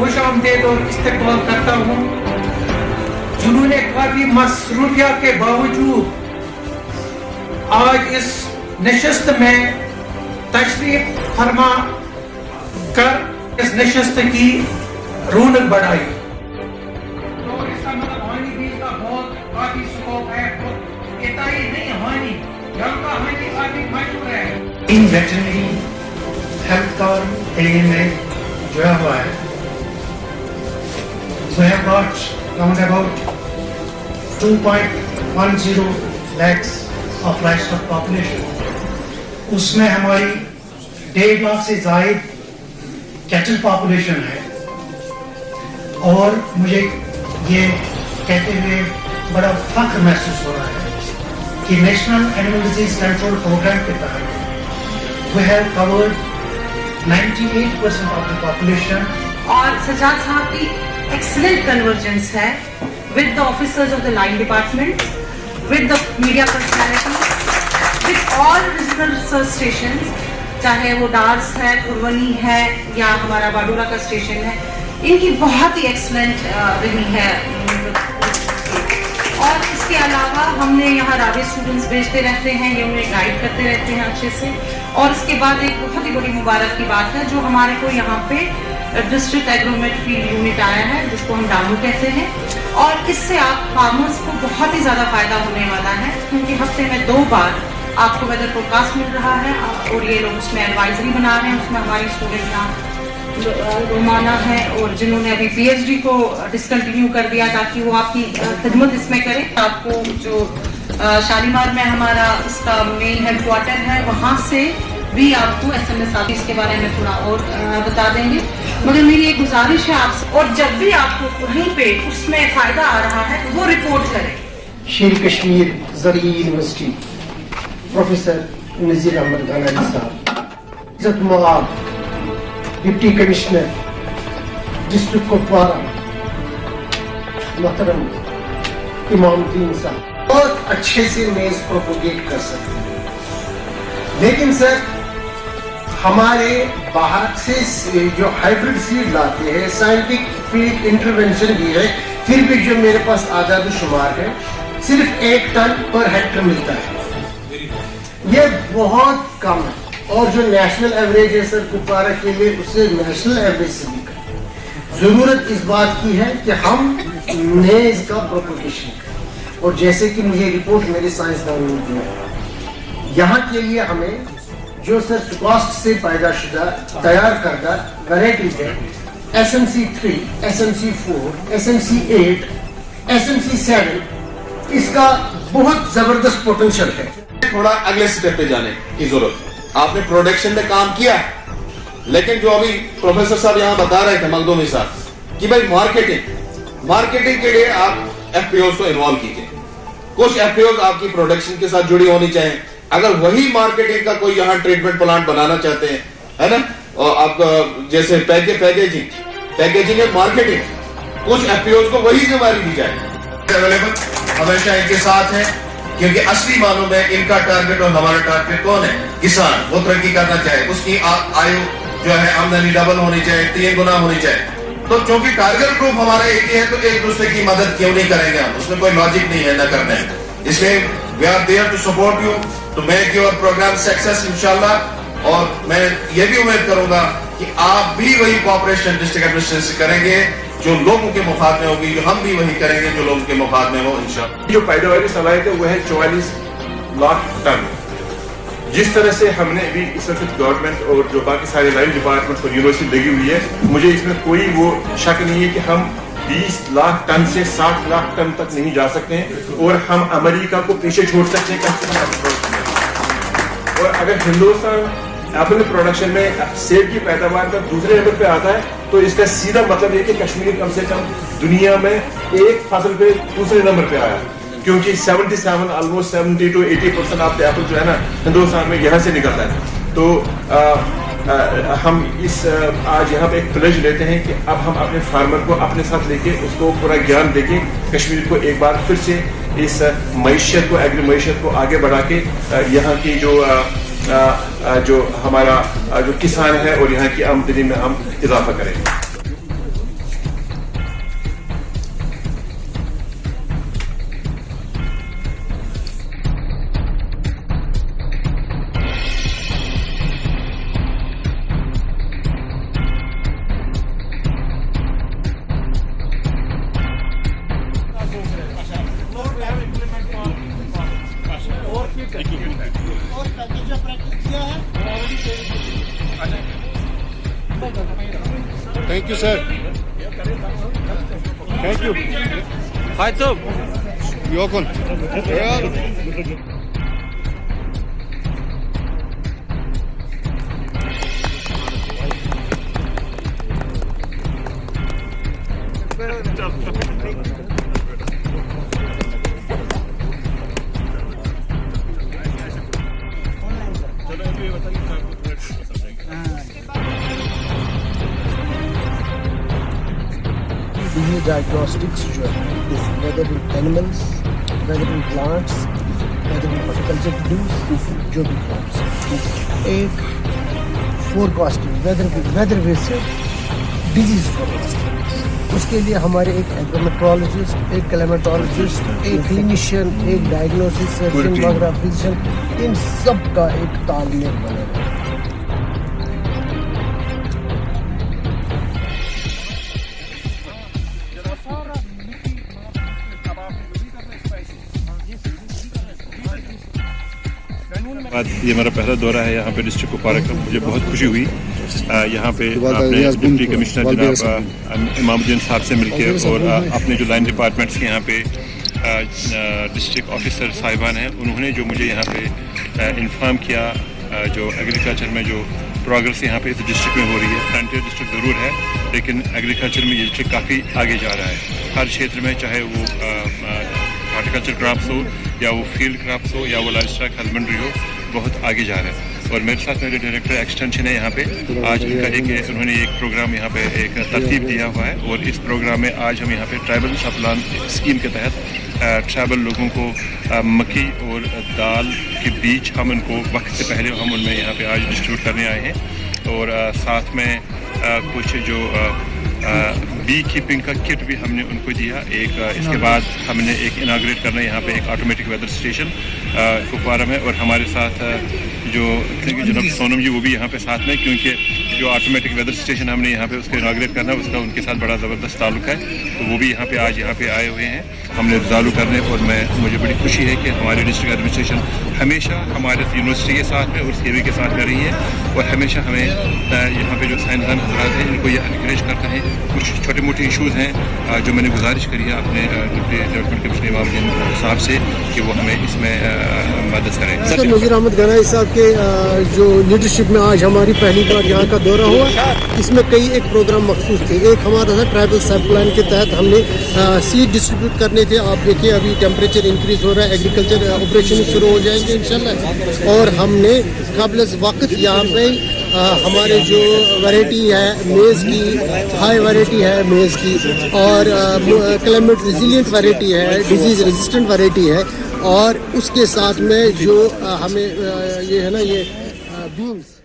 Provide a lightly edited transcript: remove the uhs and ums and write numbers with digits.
खुश आमदेद और इस्तकबाल करता हूँ, जिन्होंने काफी मसरूफियत के बावजूद आज इस नशस्त में तशरीफ फरमा कर इस नशस्त की रौनक बढ़ाई। तो इसका मतलब हानि भी इसका बहुत काफी स्कोप है, इतना ही नहीं हानि, जब का हानि काफी मशहूर है। इन वेटरनरी हेल्थ कार्ड एरिया में जुड़ा हुआ है। We have got around about 2.10 lakhs of livestock population. उसमें हमारी 1.5 लाख से ज़ायद कैटल पॉपुलेशन है और मुझे ये कहते हुए बड़ा फख्र महसूस हो रहा है कि national animal disease control programme के तहत we have covered 98% of the population. और सजाद साहब की एक्सीलेंट कन्वर्जेंस है with the officers of the line department, with the media personalities, with all regional research stations, चाहे वो डार्स है, कुरवनी है या हमारा बाडूरा का स्टेशन है, इनकी बहुत ही एक्सीलेंट रही है। और इसके अलावा हमने यहाँ रावे स्टूडेंट्स भेजते रहते हैं, ये उन्हें गाइड करते रहते हैं अच्छे से। और इसके बाद एक बहुत ही बड़ी मुबारक की बात है जो हमारे को यहाँ पे डिस्ट्रिक्ट एग्रोमेट फील्ड यूनिट आया है, जिसको हम डामू कहते हैं। और इससे आप फार्मर्स को बहुत ही ज़्यादा फायदा होने वाला है, क्योंकि हफ्ते में 2 बार आपको वेदर फोरकास्ट मिल रहा है और ये लोग उसमें एडवाइजरी बना रहे हैं। उसमें हमारी स्टूडेंट यहाँ रोमाना है और जिन्होंने अभी पीएचडी को डिसकंटिन्यू कर दिया ताकि वो आपकी खिदमत इसमें करें। आपको जो शालीमार में हमारा इसका मेन हेडक्वार्टर है, वहाँ से भी आपको SMS आती इसके बारे में थोड़ा और बता देंगे। मगर मेरी एक गुजारिश है आपसे, और जब भी आपको कहीं पे उसमें फायदा आ रहा है वो रिपोर्ट करें। शेर कश्मीर ज़रई यूनिवर्सिटी प्रोफेसर नज़ीर अहमद गनानी साहब, इज़्ज़त मआब डिप्टी कमिश्नर डिस्ट्रिक्ट कुपवारा मोहतरम इमामुद्दीन साहब, बहुत अच्छे से मेज प्रोपोगेट कर सकते हैं। लेकिन सर हमारे बाहर से जो हाइब्रिड सीड लाते हैं, साइंटिफिक फील्ड इंटरवेंशन भी है, फिर भी जो मेरे पास आदाद शुमार है सिर्फ 1 टन पर हेक्टर मिलता है। ये बहुत कम है, और जो नेशनल एवरेज है सर कुपवारा के लिए, उससे नेशनल एवरेज से भी कम। जरूरत इस बात की है कि हम मेज का प्रोपोगेशन करें, और जैसे कि मुझे रिपोर्ट मेरे साइंसदानों ने दी है, यहाँ के लिए हमें जो सर सुकॉस्ट से पैदा शुदा तैयार करदा वैरायटीज है, SMC 3, SMC 4, SMC 8, SMC 7, इसका बहुत जबरदस्त पोटेंशियल है। थोड़ा अगले स्टेप पे जाने की जरूरत। आपने प्रोडक्शन में काम किया, लेकिन जो अभी प्रोफेसर साहब यहाँ बता रहे थे मखदूमी साहब कि भाई मार्केटिंग के लिए आप FPOs को इन्वॉल्व कीजिए। कुछ FPOs आपकी प्रोडक्शन के साथ जुड़ी होनी चाहिए। अगर वही मार्केटिंग का कोई यहाँ ट्रीटमेंट प्लांट बनाना चाहते हैं, है ना, और आप जैसे पैकेजिंग है, मार्केटिंग, कुछ FPOs को वही जिम्मेदारी दी जाए। अवेलेबल हमेशा इनके साथ है, क्योंकि असली मानों में इनका टारगेट और हमारा टारगेट कौन है? किसान। वो तरक्की करना चाहे, उसकी आयु जो है आमदनी डबल होनी चाहिए, 3 गुना होनी चाहिए। तो चूंकि टारगेट ग्रुप हमारा एक ही है, तो एक दूसरे की मदद क्यों नहीं करेंगे हम? उसमें कोई लॉजिक नहीं है न करने। इसलिए we are there to support you to make your programme success इंशाल्लाह। और मैं ये भी उम्मीद करूंगा कि आप भी वही कॉपरेशन डिस्ट्रिक्ट एडमिनिस्ट्रेशन से करेंगे जो लोगों के मुफाद में होगी, जो हम भी वही करेंगे जो लोगों के मुफाद में हो इंशाअल्लाह। जो पैदावारी सलाहियत है वो है 44 लाख टन। जिस तरह से हमने अभी इस वक्त गवर्नमेंट और जो बाकी सारे लाइन डिपार्टमेंट और यूनिवर्सिटी लगी हुई है, मुझे इसमें कोई वो शक नहीं है कि हम 20 लाख टन से 60 लाख टन तक नहीं जा सकते हैं, और हम अमेरिका को पीछे छोड़ सकते हैं। और अगर हिंदुस्तान एप्पल प्रोडक्शन में सेब की पैदावार का दूसरे नंबर पे आता है, तो इसका सीधा मतलब ये कि कश्मीर कम से कम दुनिया में एक फसल पे दूसरे नंबर पे आया, क्योंकि 77 ऑलमोस्ट 70 to 80% ऑफ एप्पल जो है ना हिंदुस्तान में यहाँ से निकलता है। तो हम इस आज यहाँ पे एक प्लेज लेते हैं कि अब हम अपने फार्मर को अपने साथ लेके उसको पूरा ज्ञान देके कश्मीर को एक बार फिर से इस मईशत को, एग्री मईशत को आगे बढ़ा के यहाँ की जो हमारा जो किसान है और यहाँ की आमदनी में हम इजाफा करें। Thank you, sir. Thank you. Hi, sir. Yokun. diagnostics जो है whether in animals, whether in plants, whether in horticulture produce, जो भी crops, एक forecasting, weather based disease forecasting, उसके लिए हमारे एक एग्रोमेट्रोलॉजिस्ट, एक क्लाइमेटोलॉजिस्ट, एक क्लिनिशियन, एक डायग्नोसिस सर्जन वगैरह फिजिशियन, इन सब का एक तालमेल बना है. ये मेरा पहला दौरा है यहाँ पे डिस्ट्रिक्ट कुपवारा का. मुझे बहुत खुशी हुई यहाँ पे अपने डिप्टी कमिश्नर जनाब इमामुद्दीन साहब से मिलकर और अपने जो लाइन डिपार्टमेंट्स के यहाँ पे डिस्ट्रिक्ट ऑफिसर साहिबान हैं उन्होंने जो मुझे यहाँ पे इन्फॉर्म किया जो एग्रीकल्चर में जो प्रोग्रेस यहाँ पे इस डिस्ट्रिक्ट में हो रही है. फ्रंटियर डिस्ट्रिक्ट ज़रूर है लेकिन एग्रीकल्चर में ये डिस्ट्रिक्ट काफ़ी आगे जा रहा है. हर क्षेत्र में चाहे वो हॉर्टिकल्चर क्रॉप्स हो या वो फील्ड क्रॉप्स हो या वो लाइफ स्टॉक हस्बेंड्री हो, बहुत आगे जा रहा है. और मेरे साथ मेरे डायरेक्टर एक्सटेंशन है यहाँ पे. आज उनका उन्होंने एक प्रोग्राम यहाँ पे एक तरतीब दिया हुआ है और इस प्रोग्राम में आज हम यहाँ पे ट्राइबल सप्लान स्कीम के तहत ट्राइबल लोगों को मक्की और दाल के बीज हम उनको वक्त से पहले हम उनमें यहाँ पे आज डिस्ट्रीब्यूट करने आए हैं. और साथ में कुछ जो बी कीपिंग का किट भी हमने उनको दिया. एक इसके बाद हमने एक इनाग्रेट करना है यहाँ पे एक ऑटोमेटिक वेदर स्टेशन कुपवारा में. और हमारे साथ जो जनाब सोनम जी वो भी यहाँ पे साथ में, क्योंकि जो ऑटोमेटिक वेदर स्टेशन हमने यहाँ पे उसको इनाग्रेट करना है उसका उनके साथ बड़ा ज़बरदस्त ताल्लुक है. तो वो भी यहाँ पे आज यहाँ पे आए हुए हैं हमने चालू करने. और मुझे बड़ी खुशी है कि हमारे डिस्ट्रिक्ट एडमिनिस्ट्रेशन हमेशा हमारे यूनिवर्सिटी के साथ में और सीवी के साथ में रही है और हमेशा हमें यहाँ पे जो साइंसदान हजरात हैं इनको ये इनकरेज करता है. कुछ छोटे मोटे इशूज़ हैं जो मैंने गुजारिश करी है अपने डिप्टी डेवलपमेंट कमिश्नर इमामुद्दीन साहब से कि वो हमें इसमें मदद करें. सर नज़ीर अहमद गनाई साहब के जो लीडरशिप में आज हमारी पहली बार यहाँ का दौरा हुआ, इसमें कई एक प्रोग्राम मखसूस थे. एक हमारा था ट्राइबल सब प्लान के तहत हमने सीड डिस्ट्रीब्यूट करने थे. आप देखिए अभी टेम्परेचर इंक्रीज़ हो रहा है, एग्रीकल्चर ऑपरेशन शुरू हो जाएंगे इंशाल्लाह. और हमने क़ब्ल वक्त यहाँ पे हमारे जो वैरायटी है मेज़ की, हाई वैरायटी है मेज़ की, और क्लाइमेट रेजिलिएंट वैरायटी है, डिजीज़ रेजिस्टेंट वैरायटी है. और उसके साथ में जो हमें ये है ना ये बीन्स